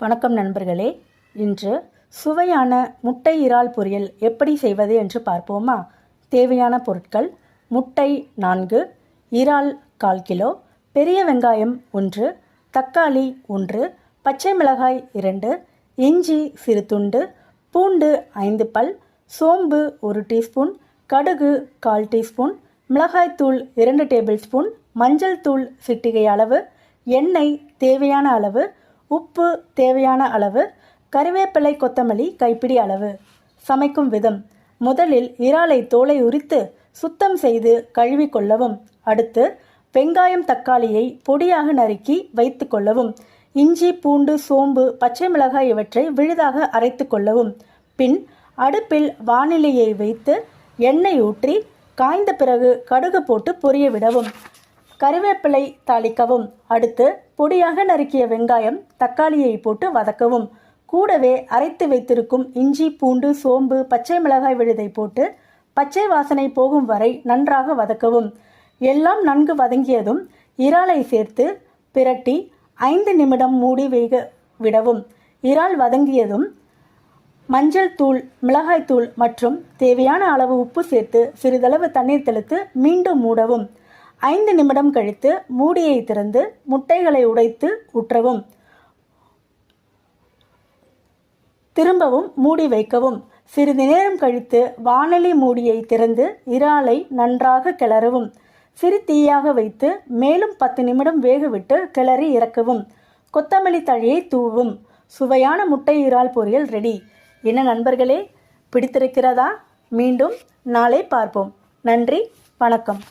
வணக்கம் நண்பர்களே. இன்று சுவையான முட்டை இறால் பொரியல் எப்படி செய்வது என்று பார்ப்போமா? தேவையான பொருட்கள்: முட்டை 4, இறால் 1/4 கிலோ, பெரிய வெங்காயம் 1, தக்காளி 1, பச்சை மிளகாய் 2, இஞ்சி சிறு துண்டு, பூண்டு 5 பல், சோம்பு 1 டீஸ்பூன், கடுகு 1/4 டீஸ்பூன், மிளகாய்த்தூள் 2 டேபிள் ஸ்பூன், மஞ்சள் தூள் சிட்டிகை அளவு, எண்ணெய் தேவையான அளவு, உப்பு தேவையான அளவு, கறிவேப்பிலை கொத்தமல்லி கைப்பிடி அளவு. சமைக்கும் விதம்: முதலில் இறாலை தோலை உரித்து சுத்தம் செய்து கழுவி கொள்ளவும். அடுத்து வெங்காயம் தக்காளியை பொடியாக நறுக்கி வைத்து கொள்ளவும். இஞ்சி பூண்டு சோம்பு பச்சை மிளகாய் இவற்றை விழுதாக அரைத்து கொள்ளவும். பின் அடுப்பில் வானிலையை வைத்து எண்ணெய் ஊற்றி காய்ந்த பிறகு கடுகு போட்டு பொரிய விடவும். கறிவேப்பிலை தாளிக்கவும். அடுத்து பொடியாக நறுக்கிய வெங்காயம் தக்காளியை போட்டு வதக்கவும். கூடவே அரைத்து வைத்திருக்கும் இஞ்சி பூண்டு சோம்பு பச்சை மிளகாய் விழுதை போட்டு பச்சை வாசனை போகும் வரை நன்றாக வதக்கவும். எல்லாம் நன்கு வதங்கியதும் இறாலை சேர்த்து பிரட்டி 5 நிமிடம் மூடி வேக விடவும். இறால் வதங்கியதும் மஞ்சள் தூள் மிளகாய்த்தூள் மற்றும் தேவையான அளவு உப்பு சேர்த்து சிறிதளவு தண்ணீர் தெளித்து மீண்டும் மூடவும். 5 நிமிடம் கழித்து மூடியை திறந்து முட்டைகளை உடைத்து ஊற்றவும். திரும்பவும் மூடி வைக்கவும். சிறிது நேரம் கழித்து வாணலி மூடியை திறந்து இறாலை நன்றாக கிளறவும். சிறு தீயாக வைத்து மேலும் 10 நிமிடம் வேகவிட்டு கிளறி இறக்கவும். கொத்தமல்லி தழையை தூவும். சுவையான முட்டை இறால் பொரியல் ரெடி. என்ன நண்பர்களே, பிடித்திருக்கிறதா? மீண்டும் நாளை பார்ப்போம். நன்றி, வணக்கம்.